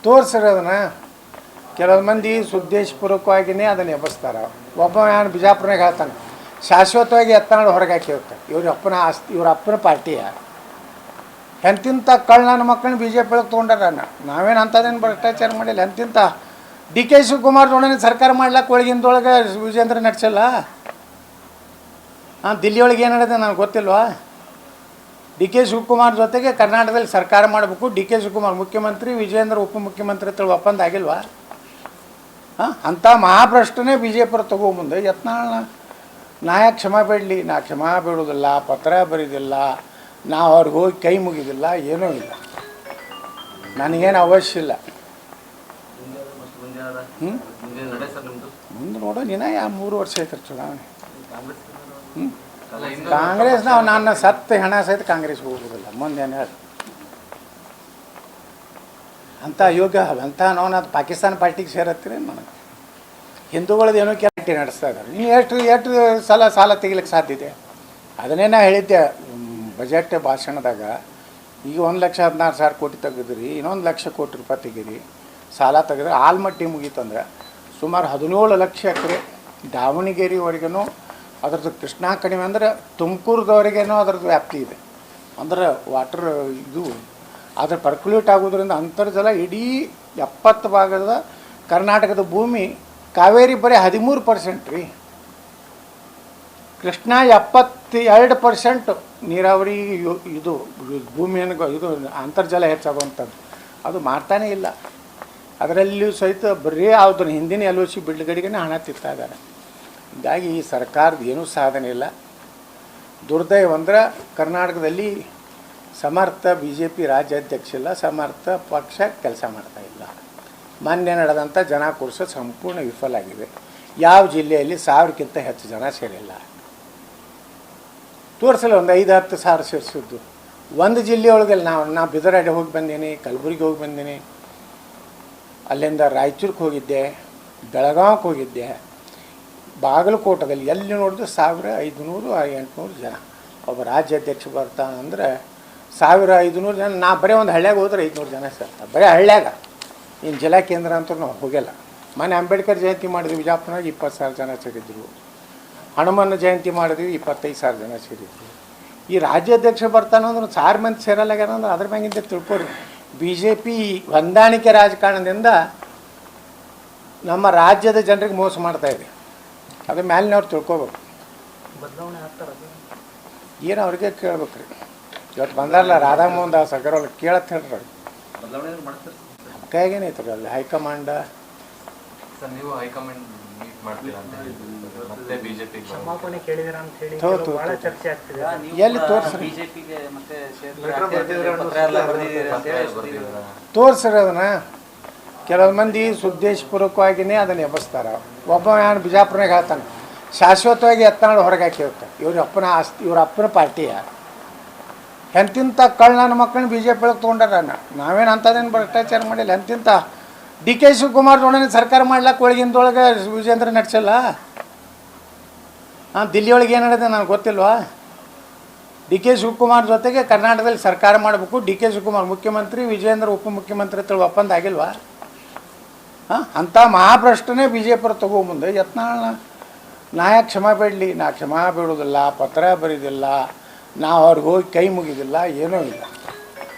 ತೋರಿಸ್ರಿ ಅದನ್ನು. ಕೆಲವು ಮಂದಿ ಸುದ್ದೇಶಪೂರ್ವಕವಾಗಿಯೇ ಅದನ್ನು ಎಬ್ಬಿಸ್ತಾರೆ. ಒಬ್ಬ ಏನು ಬಿಜಾಪುರನಾಗ ಹೇಳ್ತಾನೆ, ಶಾಶ್ವತವಾಗಿ ಎತ್ತನಾಡು ಹೊರಗೆ ಹಾಕಿ ಹೋಗ್ತಾರೆ. ಇವ್ರ ಅಪ್ಪನ ಪಾರ್ಟಿಯ ಎಂತಿಂಥ ನನ್ನ ಮಕ್ಕಳನ್ನ ಬಿ ಜೆ ಪಿ ಒಳಗೆ ತೊಗೊಂಡಾರ. ನಾವೇನು ಅಂಥದ್ದೇನು ಭ್ರಷ್ಟಾಚಾರ ಮಾಡಿಲ್ಲ. ಎಂತಿಂಥ ಡಿ ಕೆ ಶಿವಕುಮಾರ್ ಜೋಡನೆ ಸರ್ಕಾರ ಮಾಡ್ಲಿಕ್ಕೆ ಒಳಗಿಂದೊಳಗೆ ವಿಜೇಂದ್ರ ನಡೆಸಲ್ಲ. ದಿಲ್ಲಿಯೊಳಗೆ ಏನು ನಡೆದಿದೆ ನನಗೆ ಗೊತ್ತಿಲ್ವಾ? ಡಿ ಕೆ ಶಿವಕುಮಾರ್ ಜೊತೆಗೆ ಕರ್ನಾಟಕದಲ್ಲಿ ಸರ್ಕಾರ ಮಾಡಬೇಕು, ಡಿ ಕೆ ಶಿವಕುಮಾರ್ ಮುಖ್ಯಮಂತ್ರಿ, ವಿಜೇಂದ್ರ ಉಪಮುಖ್ಯಮಂತ್ರಿ ಅಂತೇಳಿ ಒಪ್ಪಂದ ಆಗಿಲ್ವಾ? ಅಂಥ ಮಹಾಭ್ರಷ್ಟನೇ ಬಿ ಜೆ ಪಿ ತಗೊಂಬಂದು ಯತ್ನಾಳ್ ನಾ ಯಾಕೆ ಕ್ಷಮಾ ಬೇಡಲಿ? ನಾ ಕ್ಷಮಾ ಬೇಡೋದಿಲ್ಲ, ಪತ್ರ ಬರೀದಿಲ್ಲ, ನಾವು ಅವ್ರಿಗೆ ಹೋಗಿ ಕೈ ಮುಗಿದಿಲ್ಲ, ಏನೂ ಇಲ್ಲ, ನನಗೇನು ಅವಶ್ಯ ಇಲ್ಲ. ಮುಂದೆ ನೋಡೋ ನೀನ 3 ವರ್ಷ ಐತ್ರಿ ಚುನಾವಣೆ. ಕಾಂಗ್ರೆಸ್ ನನ್ನ ಸತ್ತ ಹೆಣ ಸಹಿತ ಕಾಂಗ್ರೆಸ್ಗೆ ಹೋಗೋದಿಲ್ಲ. ಮುಂದೇನು ಹೇಳಿ ಅಂಥ ಯೋಗ ಅಂಥ ನಾವು ಅದು ಪಾಕಿಸ್ತಾನ ಪಾರ್ಟಿಗೆ ಸೇರತ್ತೀರಿ. ನನಗೆ ಹಿಂದೂಗಳದ್ದು ಏನೋ ಕ್ಯಾರಿಟಿ ನಡೆಸ್ತಾ ಇದ್ದಾರೆ. ನೀವು ಎಷ್ಟು ಸಲ ಸಾಲ ತೆಗಿಲಿಕ್ಕೆ ಸಾಧ್ಯತೆ? ಅದನ್ನೇ ನಾ ಹೇಳಿದ್ದೆ ಬಜೆಟ್ ಭಾಷಣದಾಗ. ಈಗ 1,16,000 ಕೋಟಿ ತೆಗೆದ್ರಿ, ಇನ್ನೊಂದು 1,00,000 ಕೋಟಿ ರೂಪಾಯಿ ತೆಗೀರಿ. ಸಾಲ ತೆಗೆದ್ರೆ ಆಲ್ಮಟ್ಟಿ ಮುಗೀತಂದ್ರೆ ಸುಮಾರು 17 ಲಕ್ಷ ಎಕರೆ ದಾವಣಗೆರೆವರೆಗೂ ಅದ್ರದ್ದು. ಕೃಷ್ಣಾ ಕಣಿವೆ ಅಂದರೆ ತುಮಕೂರದವರೆಗೇನೋ ಅದ್ರದ್ದು ವ್ಯಾಪ್ತಿ ಇದೆ. ಅಂದ್ರೆ ವಾಟರ್ ಇದು ಅದ್ರ ಪರ್ಕ್ಯುಲೇಟ್ ಆಗೋದ್ರಿಂದ ಅಂತರ್ಜಲ ಇಡೀ 70 ಭಾಗದ ಕರ್ನಾಟಕದ ಭೂಮಿ. ಕಾವೇರಿ ಬರೀ 13% ರೀ. ಕೃಷ್ಣ 72% ನೀರಾವರಿ ಇದು ಭೂಮಿಯನ್ನು ಇದು ಅಂತರ್ಜಲ ಹೆಚ್ಚಾಗುವಂಥದ್ದು. ಅದು ಮಾಡ್ತಾನೇ ಇಲ್ಲ. ಅದರಲ್ಲಿಯೂ ಸಹಿತ ಬರೀ ಯಾವುದನ್ನು ಹಿಂದಿನ LOC ಬಿಲ್ಗಡೆಗೆ ಹಣ ತಿರ್ತಾ ಇದ್ದಾರೆ. ಹೀಗಾಗಿ ಈ ಸರ್ಕಾರದ ಏನೂ ಸಾಧನೆ ಇಲ್ಲ. ದುರ್ದೈವ ಅಂದ್ರೆ ಕರ್ನಾಟಕದಲ್ಲಿ ಸಮರ್ಥ ಬಿ ಜೆ ಪಿ ರಾಜ್ಯಾಧ್ಯಕ್ಷ ಇಲ್ಲ, ಸಮರ್ಥ ಪಕ್ಷ ಕೆಲಸ ಮಾಡ್ತಾಯಿಲ್ಲ. ಮೊನ್ನೆ ನಡೆದಂಥ ಜನ ಕೂರಿಸೋ ಸಂಪೂರ್ಣ ವಿಫಲ ಆಗಿವೆ. ಯಾವ ಜಿಲ್ಲೆಯಲ್ಲಿ 1000ಕ್ಕಿಂತ ಹೆಚ್ಚು ಜನ ಸೇರಿಲ್ಲ. ತೋರಿಸಲ್ಲ ಒಂದು 5-10 ಸಾವಿರ ಸೇರಿಸಿದ್ದು. ಒಂದು ಜಿಲ್ಲೆಯೊಳಗೆ ನಾ ಬಿದರಾಡಿ ಹೋಗಿ ಬಂದೀನಿ, ಕಲಬುರಗಿ ಹೋಗಿ ಬಂದೀನಿ, ಅಲ್ಲಿಂದ ರಾಯಚೂರಿಗೆ ಹೋಗಿದ್ದೆ, ಬೆಳಗಾವಿಗೆ ಹೋಗಿದ್ದೆ, ಬಾಗಲಕೋಟದಲ್ಲಿ ಎಲ್ಲಿ ನೋಡಿದ್ರು 1500-800 ಜನ. ಒಬ್ಬ ರಾಜ್ಯಾಧ್ಯಕ್ಷ ಬರ್ತಾನಂದ್ರೆ 1500 ಜನ. ನಾ ಬರೀ ಒಂದು ಹಳ್ಳ್ಯಾಗ ಹೋದ್ರೆ 500 ಜನ ಸೇರ್ತಾರೆ. ಬರೀ ಹಳ್ಳ್ಯಾಗ. ಇನ್ನು ಜಿಲ್ಲಾ ಕೇಂದ್ರ ಅಂತೂ ನಾವು ಹೋಗಿಲ್ಲ. ಮೊನ್ನೆ ಅಂಬೇಡ್ಕರ್ ಜಯಂತಿ ಮಾಡಿದ್ವಿ ಬಿಜಾಪುರನಾಗ 20,000 ಜನ ಸೇರಿದ್ರು. ಹನುಮನ ಜಯಂತಿ ಮಾಡಿದ್ವಿ 25,000 ಜನ ಸೇರಿದ್ರು. ಈ ರಾಜ್ಯಾಧ್ಯಕ್ಷ ಬರ್ತಾನಂದ್ರೆ 1000 ಮಂದಿ ಸೇರಲ್ಲಾಗ್ಯಾರಂದ್ರೆ ಅದ್ರ ಮ್ಯಾಗಿಂದ ತಿಳ್ಕೊರಿ. ಬಿ ಜೆ ಪಿ ಹೊಂದಾಣಿಕೆ ರಾಜಕಾರಣದಿಂದ ನಮ್ಮ ರಾಜ್ಯದ ಜನರಿಗೆ ಮೋಸ ಮಾಡ್ತಾಯಿದೆ. ಅದ್ರ ಮ್ಯಾಲಿನವ್ರು ತಿಳ್ಕೊಬೇಕು. ಬದಲಾವಣೆ ಆಗ್ತಾರೆ ಏನು ಅವ್ರಿಗೆ ಕೇಳ್ಬೇಕ್ರಿ. ಇವತ್ತು ಬಂದಾರಲ್ಲ ರಾಧಾಮೋಹನ್ ದಾಸ್ ಸರ್ಕಾರ ಅವ್ರಿಗೆ ಕೇಳತ್ತೆ ಹೇಳ್ರಿ. ಕೈಗೇನೈತ್ರಿ ಅಲ್ಲಿ ಹೈಕಮಾಂಡ್. ನೀವು ಹೈಕಮಾಂಡ್ ಮೀಟ್ ಮಾಡ್ತೀರಾ ಅಂತ ಮತ್ತೆ ಬಿಜೆಪಿ ಕ್ಷಮಾಪಣೆ ಕೇಳಿದಿರಾ ಅಂತ ಹೇಳಿ ಬಹಳ ಚರ್ಚೆ ಆಗ್ತಿದೆ. ಎಲ್ಲಿ ತೋರಿಸ್ರಿ, ಬಿಜೆಪಿಗೆ ಮತ್ತೆ ತೋರಿಸ್ರಿ ಅದನ್ನು. ಕೆಲವು ಮಂದಿ ಸುದ್ದೇಶಪೂರ್ವಕವಾಗಿಯೇ ಅದನ್ನು ಎಬ್ಬಿಸ್ತಾರೆ. ಒಬ್ಬ ಏನು ಬಿಜಾಪುರನಾಗ ಹೇಳ್ತಾನೆ, ಶಾಶ್ವತವಾಗಿ ಎತ್ತನಾಡು ಹೊರಗೆ ಹಾಕಿ ಹೋಗ್ತಾರೆ. ಇವ್ರ ಅಪ್ಪನ ಪಾರ್ಟಿಯ ಎಂತಿಂಥ ನನ್ನ ಮಕ್ಕಳನ್ನ ಬಿ ಜೆ ಪಿ ಒಳಗೆ ತೊಗೊಂಡಾರ. ನಾವೇನು ಅಂಥದ್ದೇನು ಭ್ರಷ್ಟಾಚಾರ ಮಾಡಿಲ್ಲ. ಎಂತಿಂಥ ಡಿ ಕೆ ಶಿವಕುಮಾರ್ ಜೋಡನೆ ಸರ್ಕಾರ ಮಾಡ್ಲಿಕ್ಕೆ ಒಳಗಿಂದೊಳಗೆ ವಿಜೇಂದ್ರ ನಡೆಸಲ್ಲ. ದಿಲ್ಲಿಯೊಳಗೆ ಏನು ನಡೆದಿದೆ ನನಗೆ ಗೊತ್ತಿಲ್ವಾ? ಡಿ ಕೆ ಶಿವಕುಮಾರ್ ಜೊತೆಗೆ ಕರ್ನಾಟಕದಲ್ಲಿ ಸರ್ಕಾರ ಮಾಡಬೇಕು, ಡಿ ಕೆ ಶಿವಕುಮಾರ್ ಮುಖ್ಯಮಂತ್ರಿ, ವಿಜೇಂದ್ರ ಉಪಮುಖ್ಯಮಂತ್ರಿ ಅಂತೇಳಿ ಒಪ್ಪಂದ ಆಗಿಲ್ವಾ? ಅಂಥ ಮಹಾಭ್ರಷ್ಟನೇ ಬಿ ಜೆ ಪಿ ತಗೊಂಬಂದು ಯತ್ನಾಳ್ ನಾ ಯಾಕೆ ಕ್ಷಮಾ ಬೇಡಲಿ? ನಾ ಕ್ಷಮಾ ಬೇಡೋದಿಲ್ಲ, ಪತ್ರ ಬರೀದಿಲ್ಲ, ನಾವು ಅವ್ರಿಗೆ ಹೋಗಿ ಕೈ ಮುಗಿದಿಲ್ಲ, ಏನೂ ಇಲ್ಲ,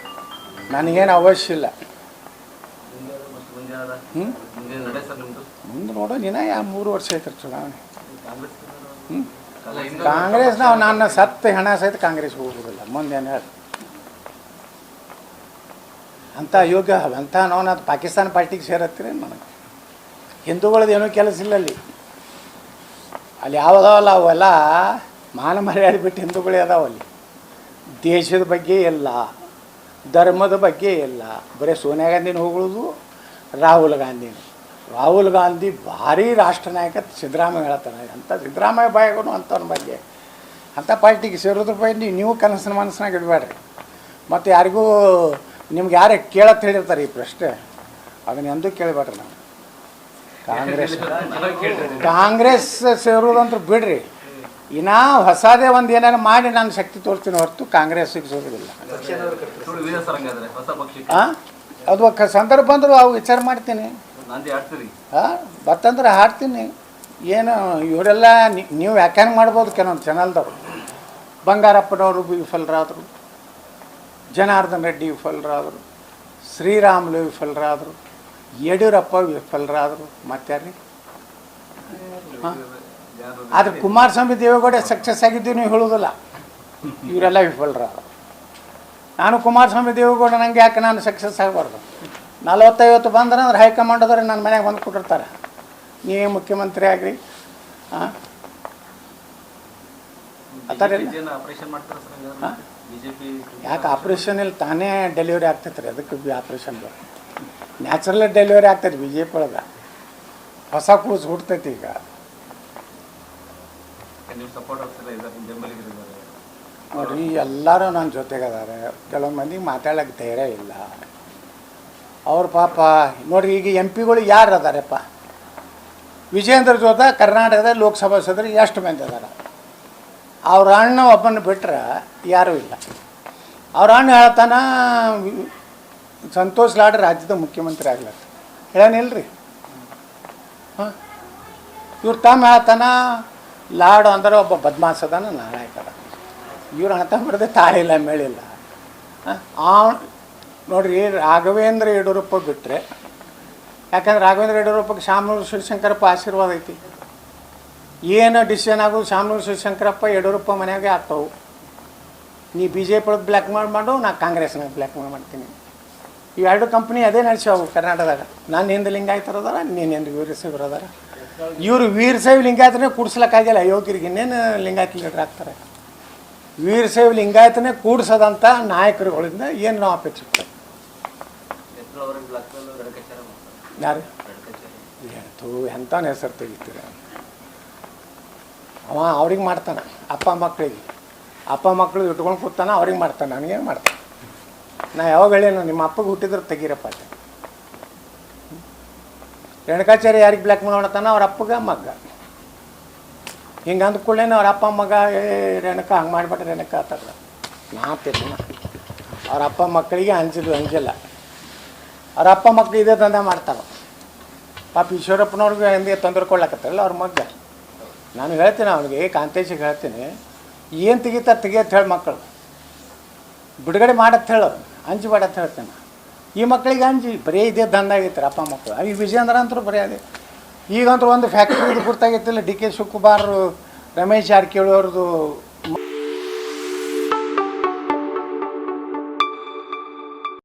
ನನಗೇನು ಅವಶ್ಯ ಇಲ್ಲ. ಮುಂದೆ ನೋಡೋ ನೀನ 3 ವರ್ಷ ಐತ್ರಿ ಚುನಾವಣೆ. ಕಾಂಗ್ರೆಸ್ ನನ್ನ ಸತ್ತ ಹೆಣ ಸಹಿತ ಕಾಂಗ್ರೆಸ್ಗೆ ಹೋಗೋದಿಲ್ಲ. ಮುಂದೇನು ಹೇಳಿ ಅಂಥ ಯೋಗ ಅಂಥ ನಾವು ಅದು ಪಾಕಿಸ್ತಾನ ಪಾರ್ಟಿಗೆ ಸೇರತ್ತೀರಿ. ನನಗೆ ಹಿಂದೂಗಳದ್ದು ಏನೂ ಕೆಲಸ ಇಲ್ಲ ಅಲ್ಲಿ. ಅಲ್ಲಿ ಯಾವುದಾವಲ್ಲ ಅವೆಲ್ಲ ಮಾನ ಮರ್ಯಾದೆ ಬಿಟ್ಟು ಹಿಂದೂಗಳೇ ಅದಾವಲ್ಲಿ. ದೇಶದ ಬಗ್ಗೆ ಇಲ್ಲ, ಧರ್ಮದ ಬಗ್ಗೆ ಇಲ್ಲ. ಬರೀ ಸೋನಿಯಾ ಗಾಂಧಿನ ಹೊಗಳೋದು, ರಾಹುಲ್ ಗಾಂಧಿ ಭಾರಿ ರಾಷ್ಟ್ರ ನಾಯಕ. ಸಿದ್ದರಾಮಯ್ಯ ಹೇಳ್ತಾನೆ ಅಂಥ ಸಿದ್ದರಾಮಯ್ಯ ಬಾಯಿಗೂ ಅಂಥವ್ನ ಬಗ್ಗೆ ಅಂಥ ಪಾರ್ಟಿಗೆ ಸೇರೋದ್ರ ಬಗ್ಗೆ ನೀವು ಮನಸ್ಸಿನಾಗ ಇಡಬೇಡ್ರಿ. ಮತ್ತು ಯಾರಿಗೂ ನಿಮ್ಗೆ ಯಾರೇ ಕೇಳತ್ತೆ ಹೇಳಿರ್ತಾರೆ ಈ ಪ್ರಶ್ನೆ, ಅದನ್ನ ಎಂದೂ ಕೇಳಬೇಡ್ರಿ. ನಾವು ಕಾಂಗ್ರೆಸ್ ಸೇರೋದಂತೂ ಬಿಡ್ರಿ. ಇನ್ನೂ ಹೊಸದೇ ಒಂದು ಏನಾರು ಮಾಡಿ ನಾನು ಶಕ್ತಿ ತೋರ್ತೀನಿ ಹೊರತು ಕಾಂಗ್ರೆಸ್ಸಿಗೆ ಸೋಗೋದಿಲ್ಲ. ನೋಡಿ ವೀರ ಸರ್ ಹಂಗಾದ್ರೆ ಹೊಸ ಪಕ್ಷಕ್ಕೆ ಹಾಂ ಅದು ಸಂದರ್ಭ ಬಂದರೂ ಅವು ವಿಚಾರ ಮಾಡ್ತೀನಿ. ನಾಂದಿ ಆಡ್ತೀರಿ? ಹಾಂ ಬತ್ತಂದ್ರೆ ಹಾಡ್ತೀನಿ. ಏನು ಇವರೆಲ್ಲ ನೀವು ವ್ಯಾಖ್ಯಾನ ಮಾಡ್ಬೋದು ಕೆಲವೊಂದು ಚಾನಲ್ದವರು. ಬಂಗಾರಪ್ಪನವರು ವಿಫಲರಾದರು, ಜನಾರ್ದನ್ ರೆಡ್ಡಿ ವಿಫಲರಾದರು, ಶ್ರೀರಾಮುಲು ವಿಫಲರಾದರು, ಯಡಿಯೂರಪ್ಪ ವಿಫಲರಾದರು, ಮತ್ತಾರ್ರಿ? ಹಾಂ ಆದರೆ ಕುಮಾರಸ್ವಾಮಿ ದೇವೇಗೌಡ ಸಕ್ಸಸ್ ಆಗಿದ್ದೀವಿ ನೀವು ಹೇಳೋದಿಲ್ಲ. ಇವರೆಲ್ಲ ವಿಫಲರಾದರು. ನಾನು ಕುಮಾರಸ್ವಾಮಿ ದೇವೇಗೌಡ ನಂಗೆ ಯಾಕೆ ನಾನು ಸಕ್ಸಸ್ ಆಗಬಾರ್ದು? 40-50 ಬಂದ್ರೆ ಅಂದ್ರೆ ಹೈಕಮಾಂಡ್ ಅದವ್ರೆ ನನ್ನ ಮನೆಗೆ ಬಂದು ಕೊಟ್ಟಿರ್ತಾರೆ, ನೀವೇ ಮುಖ್ಯಮಂತ್ರಿ ಆಗ್ರಿ. ಹಾಂ ಆ ಥರ ಇಲ್ಲ. ಆಪರೇಷನ್ ಮಾಡ್ತಾರೆ ಸರ್ ಹಂಗಾದ್ರೆ? ಹಾಂ ಬಿಜೆಪಿ ಯಾಕೆ ಆಪ್ರೇಷನ್ ಇಲ್ಲಿ ತಾನೇ ಡೆಲಿವರಿ ಆಗ್ತೈತೆ ರೀ, ಅದಕ್ಕೆ ಆಪ್ರೇಷನ್ ನ್ಯಾಚುರಲ್ ಡೆಲಿವರಿ ಆಗ್ತೈತೆ ಬಿ ಜೆ ಪಿ ಒಳಗೆ. ಹೊಸ ಕೂಸು ಹುಡ್ತೈತಿ ಈಗ. ನೀವು ಸಪೋರ್ಟರ್ಸ್ ಎಲ್ಲ ಇದ್ದಾರೆ, ನಿಮ್ಮ ಬೆಂಬಲಿಗರಿದ್ದಾರೆ. ನೋಡ್ರಿ ಎಲ್ಲರೂ ನನ್ನ ಜೊತೆಗೆ ಅದಾರೆ. ಕೆಲವು ಮಂದಿಗೆ ಮಾತಾಡೋಕ್ಕೆ ಧೈರ್ಯ ಇಲ್ಲ. ಅವ್ರ ಪಾಪ ನೋಡ್ರಿ ಈಗ ಎಂ ಪಿಗಳು ಯಾರು ಅದಾರಪ್ಪ? ವಿಜೇಂದ್ರ ಜೋತ ಕರ್ನಾಟಕದ ಲೋಕಸಭಾ ಸದಸ್ಯರು ಎಷ್ಟು ಮಂದಿ ಅದಾರ? ಅವ್ರ ಅಣ್ಣ ಒಬ್ಬನ ಬಿಟ್ರೆ ಯಾರೂ ಇಲ್ಲ. ಅವ್ರ ಅಣ್ಣ ಹೇಳ್ತಾನ ಸಂತೋಷ್ ಲಾಡ್ ರಾಜ್ಯದ ಮುಖ್ಯಮಂತ್ರಿ ಆಗ್ಲತ್ತ, ಹೇಳೇನಿಲ್ರಿ? ಹಾಂ ಇವ್ರು ತಮ್ಮ ಹೇಳ್ತಾನ ಲಾಡು ಅಂದ್ರೆ ಒಬ್ಬ ಬದ್ಮಾಸ್ ಅದಾನ, ನಾಯಕ ಅದ. ಇವ್ರು ಅಣ್ಣ ಬರದೆ ತಾಳಿಲ್ಲ ಮೇಳಿಲ್ಲ. ಹಾಂ ನೋಡ್ರಿ ರಾಘವೇಂದ್ರ ಯಡಿಯೂರಪ್ಪ ಬಿಟ್ಟರೆ, ಯಾಕಂದ್ರೆ ರಾಘವೇಂದ್ರ ಯಡಿಯೂರಪ್ಪಗೆ ಶಾಮನೂರು ಶಿವಶಂಕರಪ್ಪ ಆಶೀರ್ವಾದ ಐತಿ. ಏನು ಡಿಸಿಷನ್ ಆಗೋದು ಶಾಮನೂರು ಶಿವಶಂಕರಪ್ಪ ಯಡಿಯೂರಪ್ಪ ಮನೆಯಾಗೆ ಆಗ್ತಾವೆ. ನೀ ಬಿ ಜೆ ಪಿ ಒಳಗೆ ಬ್ಲ್ಯಾಕ್ ಮೇಲ್ ಮಾಡು, ನಾ ಕಾಂಗ್ರೆಸ್ನಾಗ ಬ್ಲ್ಯಾಕ್ ಮೇಲ್ ಮಾಡ್ತೀನಿ. ಇವೆರಡು ಕಂಪ್ನಿ ಅದೇ ನಡೆಸ್ಯಾವು ಕರ್ನಾಟಕದಾಗ. ನಾನು ಹಿಂದೆ ಲಿಂಗಾಯತರು ಅದಾರ, ನೀನು ಹಿಂದೆ ವೀರಶೈವರು ಅದಾರ. ಇವರು ವೀರಶೈವ ಲಿಂಗಾಯತನೇ ಕೂಡ್ಸ್ಲಿಕ್ಕಾಗಿಲ್ಲ. ಯೋಗಿರಿಗೆ ಇನ್ನೇನು ಲಿಂಗಾಯತ ಲೀಡರ್ ಆಗ್ತಾರೆ? ವೀರಶೈವ ಲಿಂಗಾಯತನೇ ಕೂಡಿಸೋದಂಥ ನಾಯಕರುಗಳಿಂದ ಏನು ನಾವು ಅಪೇಕ್ಷಿಸ್ತೇವೆ? ಯಾರು ಎಂಥವನ್ನ ಹೆಸರು ತೆಗಿತೀರ? ಅವ ಅವ್ರಿಗೆ ಮಾಡ್ತಾನೆ, ಅಪ್ಪ ಮಕ್ಕಳಿಗೆ. ಅಪ್ಪ ಮಕ್ಕಳು ಇಟ್ಕೊಂಡು ಕೂತಾನೆ, ಅವ್ರಿಗೆ ಮಾಡ್ತಾನೆ, ನನಗೇನು ಮಾಡ್ತಾನೆ? ನಾ ಯಾವಾಗ ಹೇಳೇನು ನಿಮ್ಮ ಅಪ್ಪಗೆ ಹುಟ್ಟಿದ್ರೆ ತೆಗೀರಪ್ಪ ಅಂತ. ರೇಣುಕಾಚಾರ್ಯ ಯಾರಿಗೆ ಬ್ಲ್ಯಾಕ್ ಮೇಲ್ ಮಾಡ್ತಾನೆ? ಅವ್ರ ಅಪ್ಪಗೆ ಮಗ್ಗ. ಹಿಂಗೆ ಅಂದ್ಕೊಳ್ಳೇನು ಅವ್ರ ಅಪ್ಪ ಮಗ ರೇಣುಕಾ ಹಂಗೆ ಮಾಡಿಬಿಟ್ರೆ ರೇಣುಕಾ ಆತಾರ. ನಾತಿಲ್ಲ ಅವ್ರ ಅಪ್ಪ ಮಕ್ಕಳಿಗೆ ಅಂಜಿಲ್ಲ. ಅವ್ರ ಅಪ್ಪ ಮಕ್ಕಳು ಇದೇ ದಂಧೆ ಮಾಡ್ತಾರೆ. ಪಾಪ ಈಶ್ವರಪ್ಪನವ್ರಿಗೆ ಹಿಂದೆ ತೊಂದರೆ ಕೊಡ್ಲಕತ್ತಾರಲ್ಲ ಅವ್ರ ಮಗ್ಗ. ನಾನು ಹೇಳ್ತೀನಿ ಅವ್ನಿಗೆ, ಕಾಂತೇಶಿಗೆ ಹೇಳ್ತೀನಿ, ಏನು ತೆಗಿಯತ್ತೆ ಹೇಳಿ ಮಕ್ಕಳು ಬಿಡುಗಡೆ ಮಾಡತ್ತೆ ಹೇಳು, ಅಂಜಬೇಡತ್ತೆ ಹೇಳ್ತೇನೆ. ಈ ಮಕ್ಕಳಿಗೆ ಅಂಜಿ ಬರೀ ಇದೇ ದಂಧ ಆಗೈತೆ ಅಪ್ಪ ಮಕ್ಕಳು. ಈ ವಿಜೇಂದ್ರ ಅಂತರೂ ಬರೀ ಅದೇ. ಈಗಂತೂ ಒಂದು ಫ್ಯಾಕ್ಟ್ರಿದು ಗುರ್ತಾಗೈತಿಲ್ಲ, ಡಿ ಕೆ ಶಿವಕುಮಾರ್, ರಮೇಶ್ ಜಾರಕಿಹೊಳಿ ಅವ್ರದ್ದು